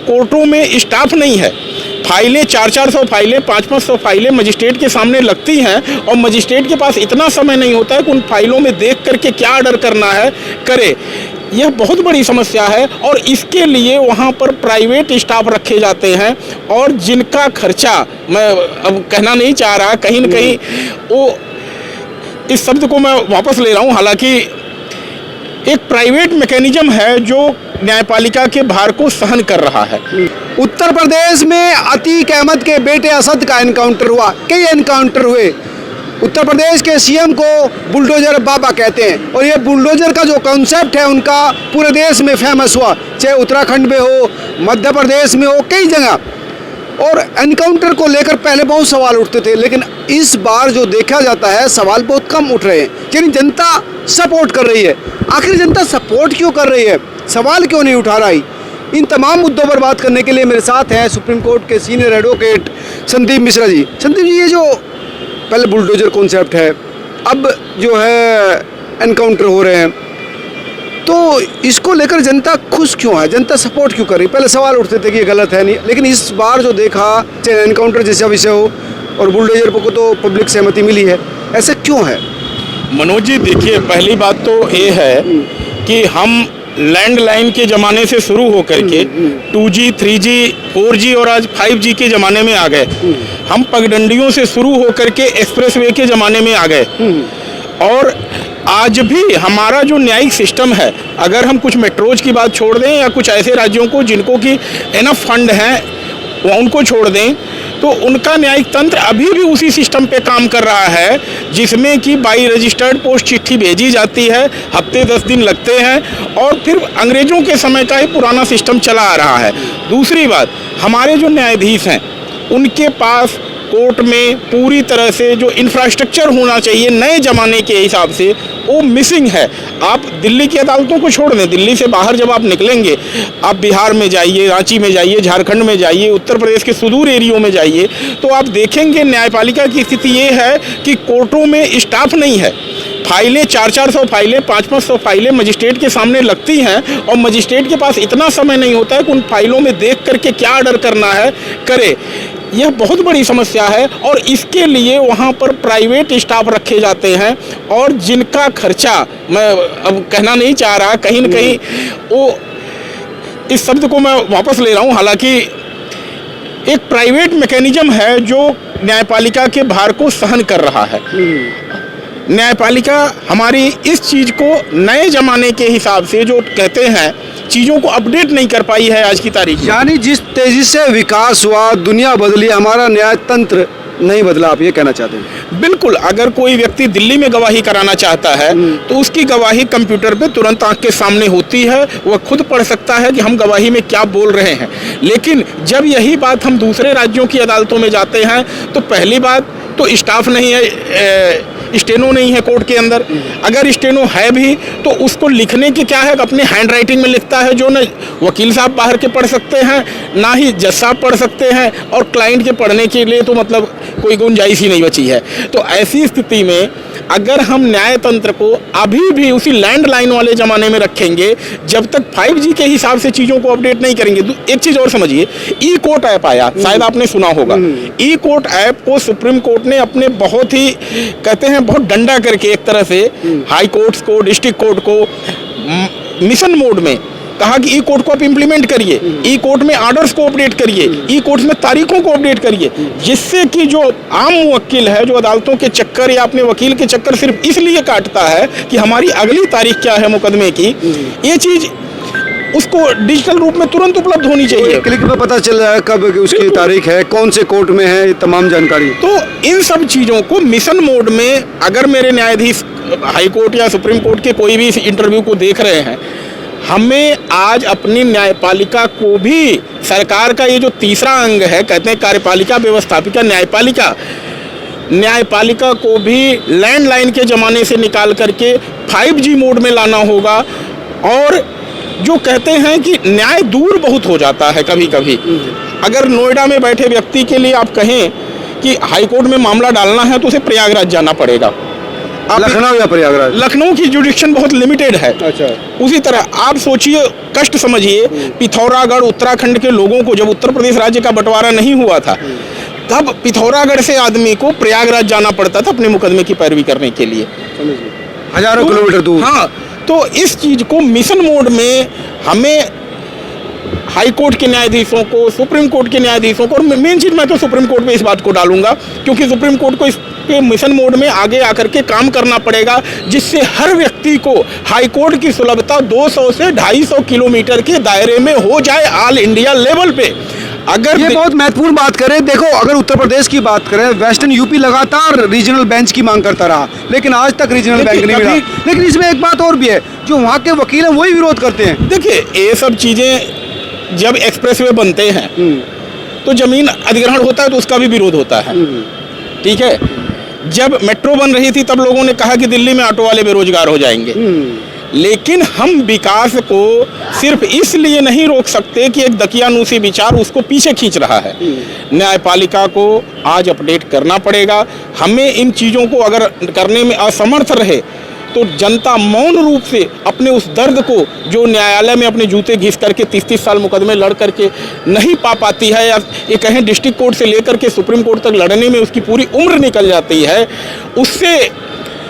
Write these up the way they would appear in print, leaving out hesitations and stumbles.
कोर्टों में स्टाफ नहीं है। फाइलें 400-400 फाइलें 500-500 फाइलें मजिस्ट्रेट के सामने लगती हैं और मजिस्ट्रेट के पास इतना समय नहीं होता है कि उन फाइलों में देख करके क्या ऑर्डर करना है करे। यह बहुत बड़ी समस्या है और इसके लिए वहाँ पर प्राइवेट स्टाफ रखे जाते हैं और जिनका खर्चा, मैं अब कहना नहीं चाह रहा, कहीं न कहीं वो, इस शब्द को मैं वापस ले रहा हूँ, हालांकि एक प्राइवेट मैकेनिज्म है जो न्यायपालिका के भार को सहन कर रहा है। उत्तर प्रदेश में अतीक अहमद के बेटे असद का एनकाउंटर हुआ, कई एनकाउंटर हुए। उत्तर प्रदेश के सीएम को बुलडोजर बाबा कहते हैं और ये बुलडोजर का जो कॉन्सेप्ट है उनका पूरे देश में फेमस हुआ, चाहे उत्तराखंड में हो, मध्य प्रदेश में हो, कई जगह। और एनकाउंटर को लेकर पहले बहुत सवाल उठते थे, लेकिन इस बार जो देखा जाता है सवाल बहुत कम उठ रहे हैं, यानी जनता सपोर्ट कर रही है। आखिर जनता सपोर्ट क्यों कर रही है, सवाल क्यों नहीं उठा रही? इन तमाम मुद्दों पर बात करने के लिए मेरे साथ हैं सुप्रीम कोर्ट के सीनियर एडवोकेट संदीप मिश्रा जी। संदीप जी, ये जो पहले बुलडोजर कॉन्सेप्ट है, अब जो है एनकाउंटर हो रहे हैं, तो इसको लेकर जनता खुश क्यों है, जनता सपोर्ट क्यों कर रही? पहले सवाल उठते थे कि ये गलत है नहीं, लेकिन इस बार जो देखा, चाहे एनकाउंटर जैसा विषय हो और बुलडोजर को तो पब्लिक सहमति मिली है, ऐसा क्यों है? मनोज जी, देखिए, पहली बात तो ये है कि हम लैंडलाइन के ज़माने से शुरू होकर के 2G, 3G, 4G और आज 5G के ज़माने में आ गए। हम पगडंडियों से शुरू होकर के एक्सप्रेसवे के ज़माने में आ गए और आज भी हमारा जो न्यायिक सिस्टम है, अगर हम कुछ मेट्रोज की बात छोड़ दें या कुछ ऐसे राज्यों को जिनको कि इनफ फंड हैं वो उनको छोड़ दें, तो उनका न्यायिक तंत्र अभी भी उसी सिस्टम पे काम कर रहा है जिसमें कि बाई रजिस्टर्ड पोस्ट चिट्ठी भेजी जाती है, हफ्ते 10 दिन लगते हैं और फिर अंग्रेज़ों के समय का ही पुराना सिस्टम चला आ रहा है। दूसरी बात, हमारे जो न्यायाधीश हैं उनके पास कोर्ट में पूरी तरह से जो इंफ्रास्ट्रक्चर होना चाहिए नए ज़माने के हिसाब से वो मिसिंग है। आप दिल्ली की अदालतों को छोड़ दें, दिल्ली से बाहर जब आप निकलेंगे, आप बिहार में जाइए, रांची में जाइए, झारखंड में जाइए, उत्तर प्रदेश के सुदूर एरियो में जाइए, तो आप देखेंगे न्यायपालिका की स्थिति ये है कि कोर्टों में स्टाफ नहीं है। फाइलें 400-400 फाइलें 500-500 फाइलें मजिस्ट्रेट के सामने लगती हैं और मजिस्ट्रेट के पास इतना समय नहीं होता है कि उन फाइलों में देख करके क्या ऑर्डर करना है करे। यह बहुत बड़ी समस्या है और इसके लिए वहाँ पर प्राइवेट स्टाफ रखे जाते हैं और जिनका खर्चा, मैं अब कहना नहीं चाह रहा, कहीं न कहीं वो, इस शब्द को मैं वापस ले रहा हूँ, हालांकि एक प्राइवेट मैकेनिज्म है जो न्यायपालिका के भार को सहन कर रहा है। न्यायपालिका हमारी इस चीज़ को नए ज़माने के हिसाब से जो कहते हैं चीज़ों को अपडेट नहीं कर पाई है आज की तारीख में। यानी जिस तेज़ी से विकास हुआ, दुनिया बदली, हमारा न्याय तंत्र नहीं बदला, आप ये कहना चाहते हैं? बिल्कुल। अगर कोई व्यक्ति दिल्ली में गवाही कराना चाहता है तो उसकी गवाही कंप्यूटर पे तुरंत आंख के सामने होती है, वह खुद पढ़ सकता है कि हम गवाही में क्या बोल रहे हैं। लेकिन जब यही बात हम दूसरे राज्यों की अदालतों में जाते हैं तो पहली बात तो स्टाफ नहीं है, स्टेनो नहीं है कोर्ट के अंदर। अगर स्टेनो है भी तो उसको लिखने की क्या है, अपने हैंड राइटिंग में लिखता है, जो न वकील साहब बाहर के पढ़ सकते हैं ना ही जज साहब पढ़ सकते हैं, और क्लाइंट के पढ़ने के लिए तो मतलब कोई गुंजाइश ही नहीं बची है। तो ऐसी स्थिति में अगर हम न्याय तंत्र को अभी भी उसी लैंडलाइन वाले ज़माने में रखेंगे, जब तक 5G के हिसाब से चीज़ों को अपडेट नहीं करेंगे। एक चीज़ और समझिए, ई कोर्ट ऐप आया, शायद आपने सुना होगा। ई कोर्ट ऐप को सुप्रीम कोर्ट ने अपने बहुत ही, कहते हैं, बहुत डंडा करके एक तरह से हाई कोर्ट्स को, डिस्ट्रिक्ट कोर्ट को मिशन मोड में कहा कि ई कोर्ट को आप इंप्लीमेंट करिए, ई कोर्ट में ऑर्डर्स को अपडेट करिए, ई कोर्ट में तारीखों को अपडेट करिए, जिससे कि जो आम वकील है, जो अदालतों के चक्कर या अपने वकील के चक्कर सिर्फ इसलिए काटता है कि हमारी अगली तारीख क्या है मुकदमे की, ये चीज़ उसको डिजिटल रूप में तुरंत उपलब्ध होनी चाहिए। क्लिक में पता चल रहा है कब उसकी तारीख है, कौन से कोर्ट में है, ये तमाम जानकारी। तो इन सब चीज़ों को मिशन मोड में, अगर मेरे न्यायाधीश हाई कोर्ट या सुप्रीम कोर्ट के कोई भी इस इंटरव्यू को देख रहे हैं, हमें आज अपनी न्यायपालिका को भी, सरकार का ये जो तीसरा अंग है, कहते हैं कार्यपालिका, व्यवस्थापिका, न्यायपालिका, न्यायपालिका को भी लैंडलाइन के ज़माने से निकाल करके 5G मोड में लाना होगा। और जो कहते हैं कि न्याय दूर बहुत हो जाता है कभी कभी। अगर नोएडा में बैठे व्यक्ति के लिए आप कहें कि हाई कोर्ट में मामला डालना है तो उसे प्रयागराज जाना पड़ेगा, लखनऊ या प्रयागराज? लखनऊ की जुडिक्शन बहुत लिमिटेड है। अच्छा। उसी तरह आप सोचिए, कष्ट समझिए, पिथौरागढ़ उत्तराखंड के लोगों को जब उत्तर प्रदेश राज्य का बंटवारा नहीं हुआ था, तब पिथौरागढ़ से आदमी को प्रयागराज जाना पड़ता था अपने मुकदमे की पैरवी करने के लिए, हजारों तो, किलोमीटर दूर। हाँ, तो इस चीज को मिशन मोड में हमें हाई कोर्ट के न्यायाधीशों को, सुप्रीम कोर्ट के न्यायाधीशों को, और मेन चीज मैं तो सुप्रीम कोर्ट पे इस बात को डालूंगा, क्योंकि सुप्रीम कोर्ट को इस पे मिशन मोड में आगे आकर के काम करना पड़ेगा, जिससे हर व्यक्ति को हाई कोर्ट की सुलभता 200 से 250 किलोमीटर के दायरे में हो जाए ऑल इंडिया लेवल पे। अगर ये बहुत महत्वपूर्ण बात करें, देखो अगर उत्तर प्रदेश की बात करें, वेस्टर्न यूपी लगातार रीजनल बेंच की मांग करता रहा, लेकिन आज तक रीजनल बेंच नहीं मिला। लेकिन इसमें एक बात और भी है, जो वहाँ के वकील हैं वही विरोध करते हैं। देखिए, ये सब चीजें जब एक्सप्रेसवे बनते हैं तो जमीन अधिग्रहण होता है तो उसका भी विरोध होता है, ठीक है। जब मेट्रो बन रही थी तब लोगों ने कहा कि दिल्ली में ऑटो वाले बेरोजगार हो जाएंगे, लेकिन हम विकास को सिर्फ इसलिए नहीं रोक सकते कि एक दकियानूसी विचार उसको पीछे खींच रहा है। न्यायपालिका को आज अपडेट करना पड़ेगा। हमें इन चीज़ों को अगर करने में असमर्थ रहे तो जनता मौन रूप से अपने उस दर्द को, जो न्यायालय में अपने जूते घिस करके 30-30 साल मुकदमे लड़ करके नहीं पा पाती है, या ये कहें डिस्ट्रिक्ट कोर्ट से लेकर के सुप्रीम कोर्ट तक लड़ने में उसकी पूरी उम्र निकल जाती है, उससे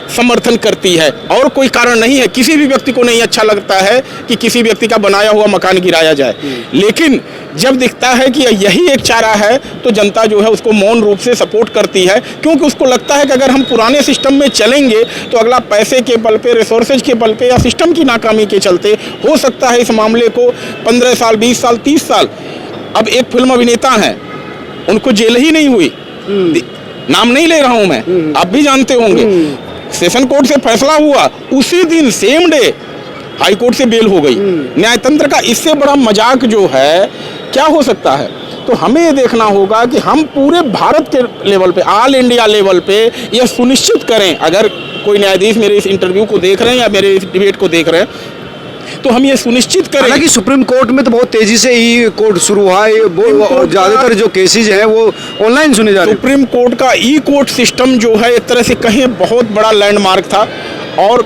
समर्थन करती है। और कोई कारण नहीं है। किसी भी व्यक्ति को नहीं अच्छा लगता है कि किसी व्यक्ति का बनाया हुआ मकान गिराया जाए, लेकिन जब दिखता है कि यही एक चारा है तो जनता जो है उसको मौन रूप से सपोर्ट करती है, क्योंकि उसको लगता है कि अगर हम पुराने सिस्टम में चलेंगे तो अगला पैसे के बल पे, रिसोर्सेज के बल पे या सिस्टम की नाकामी के चलते हो सकता है इस मामले को 15 साल, 20 साल, 30 साल। अब एक फिल्म अभिनेता हैं, उनको जेल ही नहीं हुई, नाम नहीं ले रहा हूं मैं, आप भी जानते होंगे, सेशन कोर्ट से फैसला हुआ, उसी दिन सेम डे हाई कोर्ट से बेल हो गई। न्यायतंत्र का इससे बड़ा मजाक जो है क्या हो सकता है? तो हमें ये देखना होगा कि हम पूरे भारत के लेवल पे, ऑल इंडिया लेवल पे यह सुनिश्चित करें, अगर कोई न्यायाधीश मेरे इस इंटरव्यू को देख रहे हैं या मेरे इस डिबेट को देख रहे हैं, तो हम ये सुनिश्चित करें। हालांकि सुप्रीम कोर्ट में तो बहुत तेजी से ही कोर्ट शुरू हुआ है, और ज्यादातर जो केसेज हैं वो ऑनलाइन सुने जा रहे हैं। सुप्रीम कोर्ट का ई कोर्ट सिस्टम जो है एक तरह से कहीं बहुत बड़ा लैंडमार्क था, और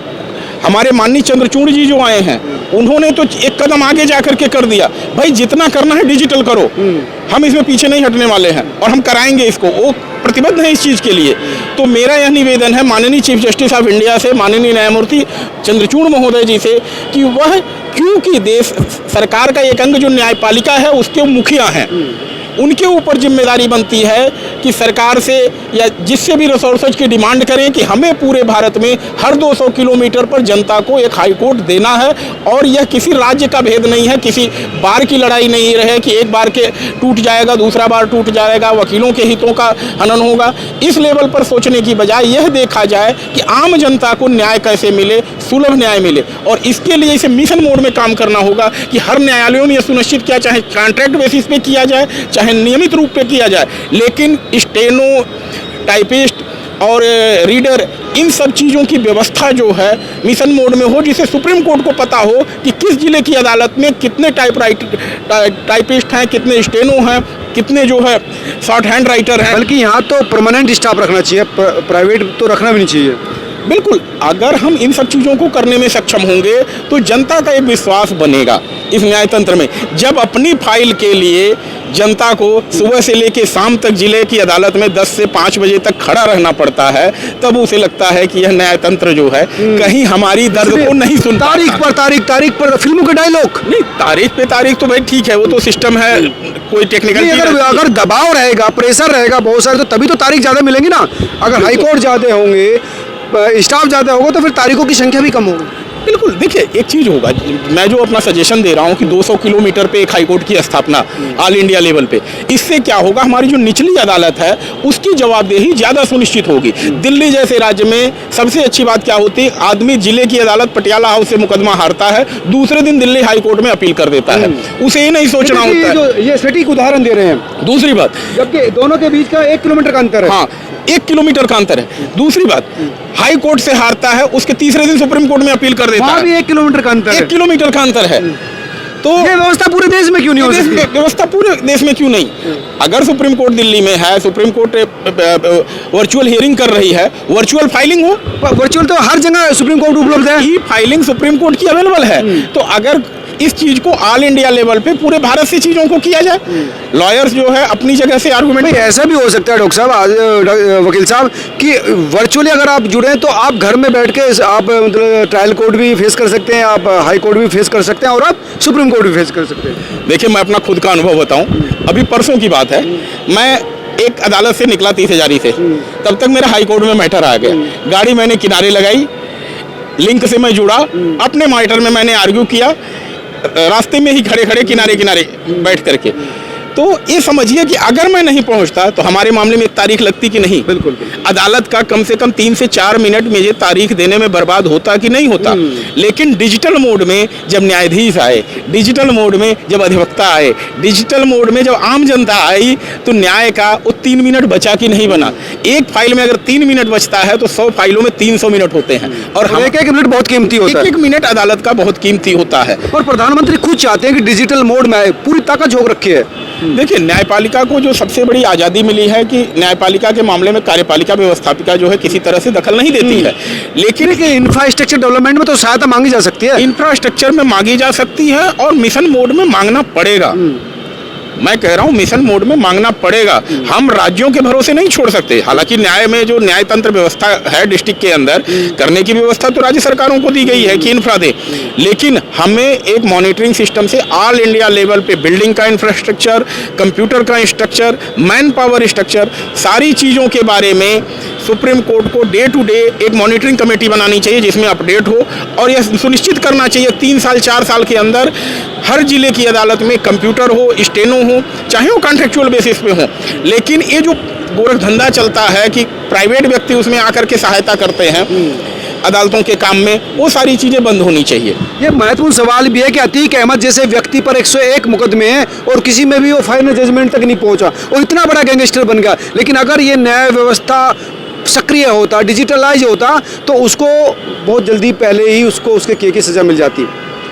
हमारे माननीय चंद्रचूड़ जी जो आए हैं उन्होंने तो एक कदम आगे जाकर के कर दिया, भाई जितना करना है डिजिटल करो, हम इसमें पीछे नहीं हटने वाले हैं और हम कराएंगे इसको, वो प्रतिबद्ध है इस चीज़ के लिए। तो मेरा यह निवेदन है माननीय चीफ जस्टिस ऑफ इंडिया से, माननीय न्यायमूर्ति चंद्रचूड़ महोदय जी से, कि वह, क्योंकि देश सरकार का एक अंग जो न्यायपालिका है उसके मुखिया हैं, उनके ऊपर जिम्मेदारी बनती है कि सरकार से या जिससे भी रिसोर्सेज की डिमांड करें कि हमें पूरे भारत में हर 200 किलोमीटर पर जनता को एक हाई कोर्ट देना है, और यह किसी राज्य का भेद नहीं है, किसी बार की लड़ाई नहीं रहे कि एक बार के टूट जाएगा दूसरा बार टूट जाएगा, वकीलों के हितों का हनन होगा। इस लेवल पर सोचने की बजाय यह देखा जाए कि आम जनता को न्याय कैसे मिले, सुलभ न्याय मिले, और इसके लिए इसे मिशन मोड में काम करना होगा कि हर न्यायालयों में यह सुनिश्चित किया, चाहे कॉन्ट्रैक्ट बेसिस पे किया जाए चाहे नियमित रूप पे किया जाए, लेकिन स्टेनो, टाइपिस्ट और रीडर, इन सब चीज़ों की व्यवस्था जो है मिशन मोड में हो, जिसे सुप्रीम कोर्ट को पता हो कि किस जिले की अदालत में कितने टाइपिस्ट हैं, कितने स्टेनो हैं, कितने जो है शॉर्ट हैंड राइटर हैं। बल्कि यहाँ तो परमानेंट स्टाफ रखना चाहिए, प्राइवेट तो रखना भी नहीं चाहिए। बिल्कुल, अगर हम इन सब चीज़ों को करने में सक्षम होंगे तो जनता का एक विश्वास बनेगा इस न्यायतंत्र में। जब अपनी फाइल के लिए जनता को सुबह से लेकर शाम तक जिले की अदालत में 10 से 5 बजे तक खड़ा रहना पड़ता है, तब उसे लगता है कि यह न्यायतंत्र जो है कहीं हमारी दर्द को नहीं सुनता। तारीख पर फिल्मों के डायलॉग नहीं, तारीख पे तारीख तो भाई ठीक है, वो तो सिस्टम है, कोई टेक्निकल अगर दबाव रहेगा, प्रेशर रहेगा बहुत सारे, तो तभी तो तारीख ज़्यादा मिलेंगी ना। अगर हाईकोर्ट ज़्यादा होंगे, स्टाफ ज़्यादा होगा, तो फिर तारीखों की संख्या भी कम होगी। बिल्कुल, देखिए एक चीज़ होगा, मैं जो अपना सजेशन दे रहा हूँ कि 200 किलोमीटर पे एक हाईकोर्ट की स्थापना ऑल इंडिया लेवल पे, इससे क्या होगा, हमारी जो निचली अदालत है उसकी जवाबदेही ज़्यादा सुनिश्चित होगी। दिल्ली जैसे राज्य में सबसे अच्छी बात क्या होती है, आदमी जिले की अदालत पटियाला हाउस से मुकदमा हारता है, दूसरे दिन दिल्ली हाईकोर्ट में अपील कर देता है, उसे ये नहीं सोचना होता है। ये सटीक उदाहरण दे रहे हैं। दूसरी बात, जबकि दोनों के बीच का 1 किलोमीटर का अंतर है। हाँ, 1 किलोमीटर का अंतर है। दूसरी बात, हाई कोर्ट से हारता है, उसके तीसरे दिन सुप्रीम कोर्ट में अपील कर देता है, वहाँ भी 1 किलोमीटर का अंतर है। 1 किलोमीटर का अंतर है। तो ये व्यवस्था पूरे देश में क्यों नहीं हो सकती? व्यवस्था पूरे देश में क्यों नहीं? अगर सुप्रीम कोर्ट दिल्ली में है, सुप्रीम कोर्ट वर्चुअल हियरिंग कर रही है, वर्चुअल फाइलिंग हो। वर्चुअल तो हर जगह सुप्रीम कोर्ट उपलब्ध है। ई फाइलिंग सुप्रीम कोर्ट की अवेलेबल है। तो अगर इस चीज को ऑल इंडिया लेवल पे पूरे भारत से चीजों को किया जाए, लॉयर्स जो है अपनी जगह से आर्गुमेंट। नहीं, ऐसा भी हो सकता है डॉक्टर साहब, वकील साहब, कि वर्चुअली अगर आप जुड़े तो आप घर में बैठ के आप मतलब ट्रायल कोर्ट भी फेस कर सकते हैं, आप हाई कोर्ट भी फेस कर सकते हैं और आप सुप्रीम कोर्ट भी फेस कर सकते हैं। देखिए, मैं अपना खुद का अनुभव बताऊं। अभी परसों की बात है, मैं एक अदालत से निकला 30 हजारी से, तब तक मेरा हाई कोर्ट में मैटर आ गया। गाड़ी मैंने किनारे लगाई, लिंक से मैं जुड़ा, अपने मैटर में मैंने आर्ग्यू किया, रास्ते में ही खड़े खड़े किनारे किनारे बैठ करके। तो ये समझिए कि अगर मैं नहीं पहुंचता तो हमारे मामले में एक तारीख लगती कि नहीं। बिल्कुल। अदालत का कम से कम 3 से 4 मिनट मुझे तारीख देने में बर्बाद होता कि नहीं होता। लेकिन डिजिटल मोड में जब न्यायाधीश आए, डिजिटल मोड में जब अधिवक्ता आए, डिजिटल मोड में जब आम जनता आई, तो न्याय का वो 3 मिनट बचा कि नहीं बना। एक फाइल में अगर 3 मिनट बचता है तो 100 फाइलों में 300 मिनट होते हैं, और एक एक मिनट बहुत कीमती होता है। एक मिनट अदालत का बहुत कीमती होता है। और प्रधानमंत्री खुद चाहते हैं कि डिजिटल मोड में आए, पूरी ताकत झोंक रखी है। देखिए, न्यायपालिका को जो सबसे बड़ी आज़ादी मिली है कि न्यायपालिका के मामले में कार्यपालिका व्यवस्थापिका जो है किसी तरह से दखल नहीं देती है। लेकिन इंफ्रास्ट्रक्चर डेवलपमेंट में तो सहायता मांगी जा सकती है, इंफ्रास्ट्रक्चर में मांगी जा सकती है, और मिशन मोड में मांगना पड़ेगा। मैं कह रहा हूँ मिशन मोड में मांगना पड़ेगा। हम राज्यों के भरोसे नहीं छोड़ सकते। हालांकि न्याय में जो न्यायतंत्र व्यवस्था है डिस्ट्रिक्ट के अंदर, करने की व्यवस्था तो राज्य सरकारों को दी गई है कि इंफ्रा दे, लेकिन हमें एक मॉनिटरिंग सिस्टम से ऑल इंडिया लेवल पे बिल्डिंग का इंफ्रास्ट्रक्चर, कंप्यूटर का स्ट्रक्चर, मैन पावर स्ट्रक्चर, सारी चीज़ों के बारे में सुप्रीम कोर्ट को डे टू डे एक मॉनिटरिंग कमेटी बनानी चाहिए जिसमें अपडेट हो, और यह सुनिश्चित करना चाहिए 3 साल 4 साल के अंदर हर जिले की अदालत में कंप्यूटर हो, स्टेनो हो, चाहे वो कॉन्ट्रेक्चुअल बेसिस पे हो। लेकिन ये जो गोरख धंधा चलता है कि प्राइवेट व्यक्ति उसमें आकर के सहायता करते हैं अदालतों के काम में, वो सारी चीज़ें बंद होनी चाहिए। ये महत्वपूर्ण सवाल भी है कि अतीक अहमद जैसे व्यक्ति पर 101 मुकदमे हैं और किसी में भी वो फाइनल जजमेंट तक नहीं पहुंचा और इतना बड़ा गैंगस्टर बन गया। लेकिन अगर ये न्याय व्यवस्था सक्रिय होता, डिजिटलाइज होता, तो उसको बहुत जल्दी पहले ही उसको उसके किए की सज़ा मिल जाती।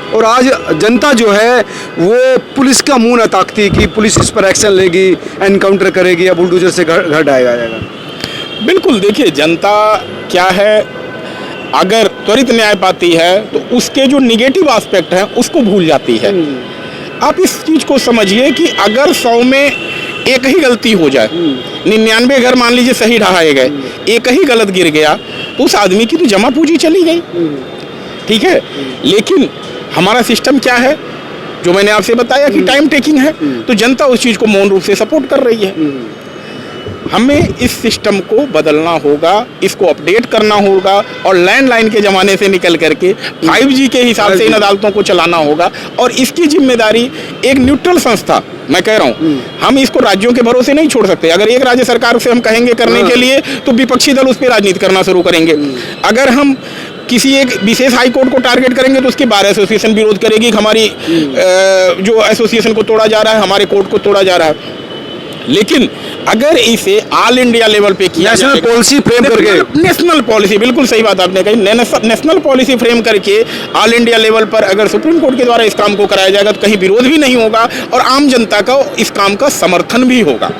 और आज जनता जो है वो पुलिस का मुंह न ताकती कि पुलिस इस पर एक्शन लेगी, एनकाउंटर करेगी या बुलडोजर से घर ढाया जाएगा। बिल्कुल, देखिए जनता क्या है, अगर त्वरित न्याय पाती है तो उसके जो निगेटिव एस्पेक्ट हैं उसको भूल जाती है। आप इस चीज़ को समझिए कि अगर 100 में एक ही गलती हो जाए, 99 घर मान लीजिए सही ढहाए गए, एक ही गलत गिर गया, तो उस आदमी की तो जमा पूंजी चली गई। ठीक है, लेकिन हमारा सिस्टम क्या है, जो मैंने आपसे बताया कि टाइम टेकिंग है, तो जनता उस चीज़ को मौन रूप से सपोर्ट कर रही है। हमें इस सिस्टम को बदलना होगा, इसको अपडेट करना होगा, और लैंडलाइन के ज़माने से निकल करके 5G के हिसाब से इन अदालतों को चलाना होगा। और इसकी जिम्मेदारी एक न्यूट्रल संस्था, मैं कह रहा हूँ, हम इसको राज्यों के भरोसे नहीं छोड़ सकते। अगर एक राज्य सरकार से हम कहेंगे करने के लिए, तो विपक्षी दल उस पर राजनीति करना शुरू करेंगे। अगर हम किसी एक विशेष हाई कोर्ट को टारगेट करेंगे तो उसके बार एसोसिएशन विरोध करेगी कि हमारी जो एसोसिएशन को तोड़ा जा रहा है, हमारे कोर्ट को तोड़ा जा रहा है। लेकिन अगर इसे ऑल इंडिया लेवल पे किया नेशनल पॉलिसी फ्रेम करके, नेशनल पॉलिसी, बिल्कुल सही बात आपने कही, नेशनल पॉलिसी फ्रेम करके ऑल इंडिया लेवल पर अगर सुप्रीम कोर्ट के द्वारा इस काम को कराया जाएगा तो कहीं विरोध भी नहीं होगा और आम जनता का इस काम का समर्थन भी होगा।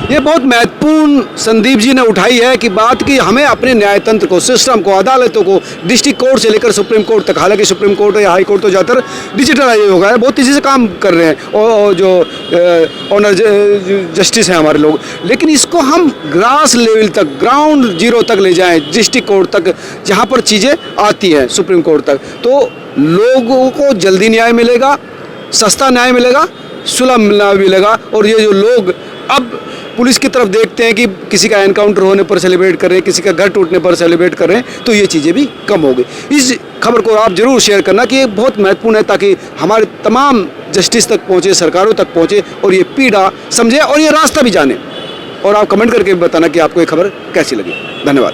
ये बहुत महत्वपूर्ण संदीप जी ने उठाई है कि बात की हमें अपने न्यायतंत्र को, सिस्टम को, अदालतों को, डिस्ट्रिक्ट कोर्ट से लेकर सुप्रीम कोर्ट तक, हालांकि सुप्रीम कोर्ट या हाई कोर्ट तो ज़्यादातर डिजिटलाइज हो गया है, बहुत तेज़ी से काम कर रहे हैं और जो ऑनर जस्टिस हैं हमारे लोग, लेकिन इसको हम ग्रास लेवल तक, ग्राउंड जीरो तक ले जाएं, डिस्ट्रिक्ट कोर्ट तक, जहाँ पर चीज़ें आती हैं सुप्रीम कोर्ट तक, तो लोगों को जल्दी न्याय मिलेगा, सस्ता न्याय मिलेगा, सुलभ न्याय मिलेगा। और ये जो लोग अब पुलिस की तरफ देखते हैं कि किसी का एनकाउंटर होने पर सेलिब्रेट कर रहे हैं, किसी का घर टूटने पर सेलिब्रेट कर रहे हैं, तो ये चीज़ें भी कम हो गई। इस खबर को आप जरूर शेयर करना कि ये बहुत महत्वपूर्ण है, ताकि हमारे तमाम जस्टिस तक पहुँचे, सरकारों तक पहुँचे और ये पीड़ा समझे और ये रास्ता भी जाने। और आप कमेंट करके बताना कि आपको ये खबर कैसी लगी। धन्यवाद।